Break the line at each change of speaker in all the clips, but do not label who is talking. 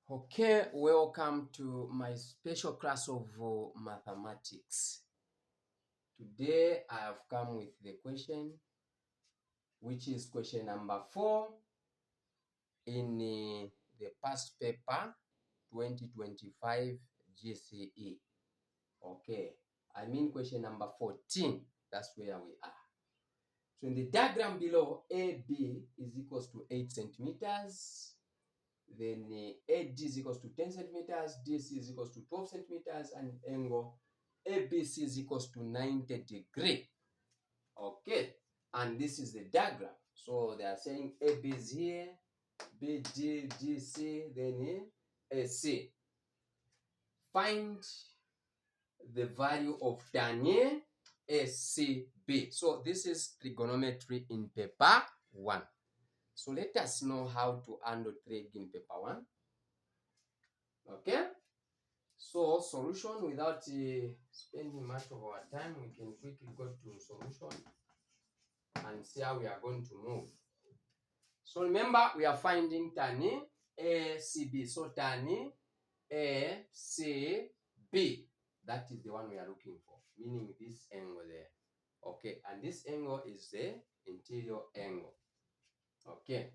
Okay, welcome to my special class of mathematics. Today I have come with the question, which is question number 4 in the past paper 2025 GCE. Okay, I mean question number 14, that's where we are. So in the diagram below, AB is equals to 8 centimeters. Then AD is equals to 10 centimeters, DC is equals to 12 centimeters, and angle ABC is equals to 90 degrees. Okay, and this is the diagram. So they are saying AB is here, BD, DC, then AC. Find the value of tan ACB. So this is trigonometry in paper 1. So let us know how to handle trig in paper 1. Okay. So solution, without spending much of our time, we can quickly go to solution and see how we are going to move. So remember, we are finding tan ACB. So tan ACB, that is the one we are looking for, meaning this angle there. Okay, and this angle is the interior angle. Okay,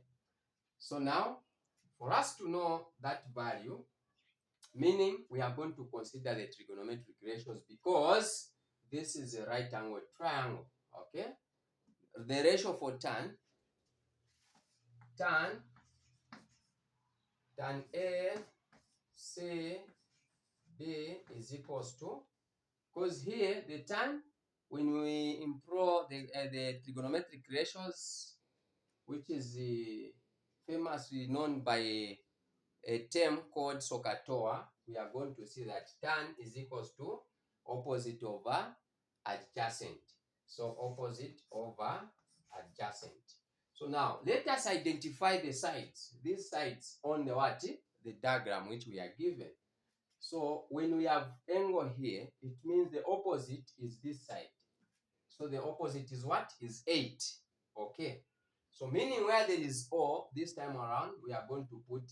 so now for us to know that value, meaning we are going to consider the trigonometric ratios because this is a right angle triangle. Okay, the ratio for tan A C B is equals to, because here the tan, when we improve the trigonometric ratios, which is famously known by a term called SOHCAHTOA, we are going to see that tan is equals to opposite over adjacent. So opposite over adjacent. So now let us identify the sides. These sides on the what? The diagram which we are given. So when we have angle here, it means the opposite is this side. So the opposite is what? Is 8. Okay. So meaning where there is O, this time around, we are going to put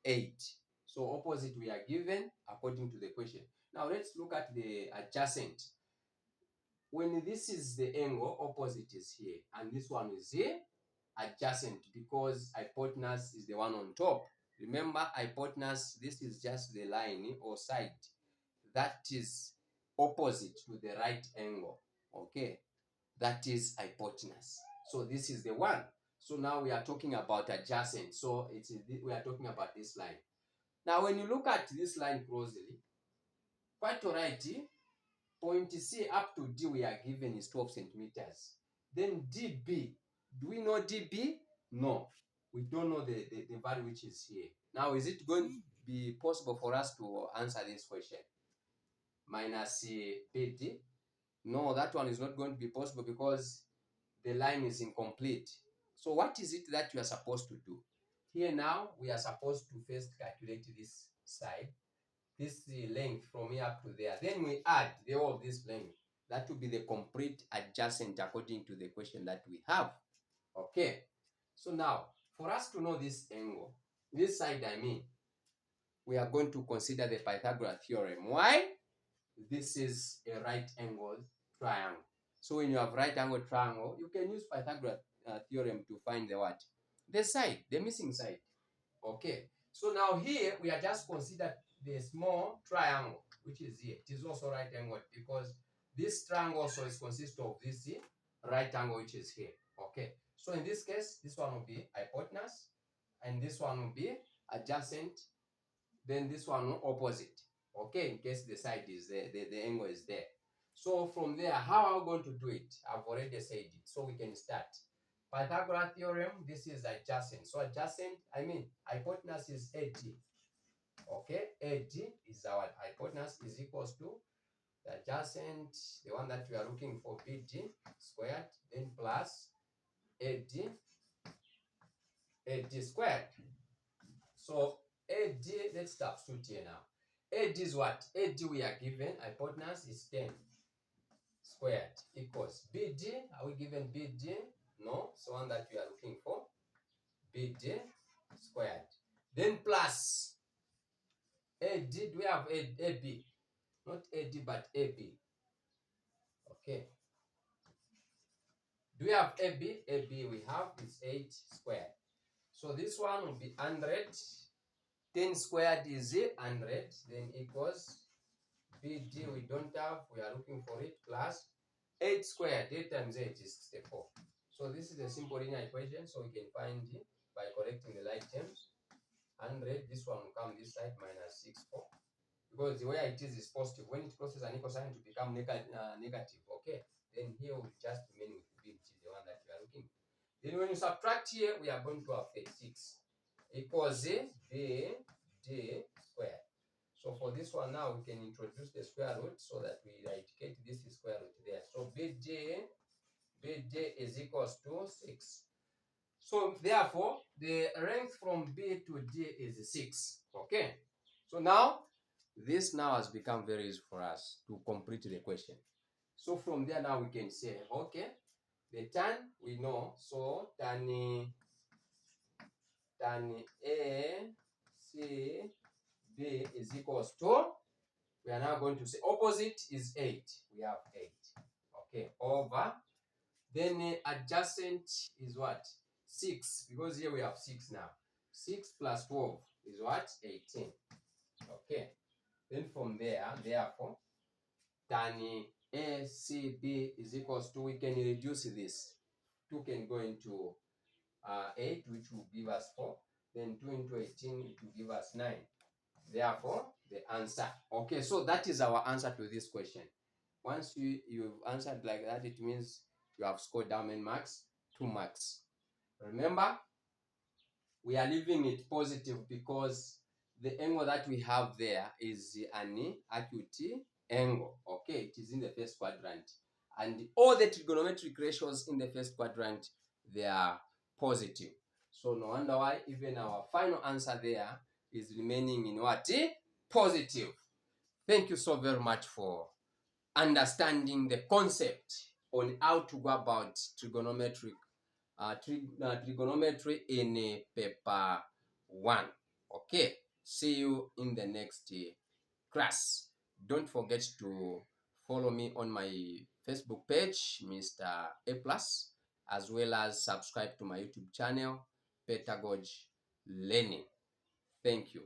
8. So opposite we are given according to the question. Now let's look at the adjacent. When this is the angle, opposite is here. And this one is here, adjacent, because hypotenuse is the one on top. Remember, hypotenuse, this is just the line or side that is opposite to the right angle. Okay, that is hypotenuse. So this is the one. So now we are talking about adjacent. So we are talking about this line. Now when you look at this line closely, quite alright, point C up to D we are given is 12 centimeters. Then DB, do we know DB? No, we don't know the value which is here. Now is it going to be possible for us to answer this question? Minus BD? No, that one is not going to be possible because the line is incomplete. So what is it that you are supposed to do? Here now, we are supposed to first calculate this side, this length from here up to there. Then we add the whole of this length. That will be the complete adjacent according to the question that we have. Okay. So now, for us to know this angle, this side I mean, we are going to consider the Pythagoras theorem. Why? This is a right angle triangle. So when you have right angle triangle, you can use Pythagoras theorem to find the what? The side, the missing side. Okay. So now here we are just consider the small triangle, which is here. It is also right angle because this triangle also is consist of this right angle, which is here. Okay. So in this case, this one will be hypotenuse, and this one will be adjacent. Then this one will opposite. Okay, in case the side is there, the angle is there. So from there, how are we going to do it? I've already said it. So we can start. Pythagoras theorem, this is adjacent. So adjacent, I mean, hypotenuse is AD. Okay, AD is our hypotenuse is equals to the adjacent, the one that we are looking for, BD squared, then plus AD squared. So AD, let's substitute here now. AD is what? AD we are given, hypotenuse is 10 squared equals BD. Are we given BD? No, it's the one that we are looking for. BD squared. Then plus AD, do we have AB? Not AD, but AB. Okay. Do we have AB? AB we have is 8 squared. So this one will be 100. 10 squared is 100. Then equals BD we don't have. We are looking for it plus 8 squared. 8 times 8 is 64. So this is a simple linear equation. So we can find it by correcting the like terms. 100. This one will come this side minus 64. Because the way it is positive. When it crosses an equal sign to become negative, okay, then here we just remain with b, which is the one that we are looking. Then when you subtract here, we are going to have 36 equals b d squared. So for this one now, we can introduce the square root so that we indicate this is square root there. So bj is equals to 6. So therefore, the length from b to d is 6. Okay. So now, this now has become very easy for us to complete the question. So from there now we can say, okay, the tan we know, so tan A C B is equals to, we are now going to say opposite is 8. We have 8. Okay, over. Then adjacent is what? 6, because here we have 6 now. 6 plus 12 is what? 18. Okay. Then from there, therefore, tan ACB is equals to, we can reduce this. 2 can go into 8, which will give us 4. Then 2 into 18, it will give us 9. Therefore, the answer. Okay, so that is our answer to this question. Once you've answered like that, it means you have scored how many marks? 2 marks. Remember, we are leaving it positive because the angle that we have there is an acute angle. Okay, it is in the first quadrant. And all the trigonometric ratios in the first quadrant, they are positive. So no wonder why even our final answer there is remaining in what? Positive. Thank you so very much for understanding the concept on how to go about trigonometry in paper 1. Okay, see you in the next class. Don't forget to follow me on my Facebook page, Mr. A Plus, as well as subscribe to my YouTube channel, Pedagogy Learning. Thank you.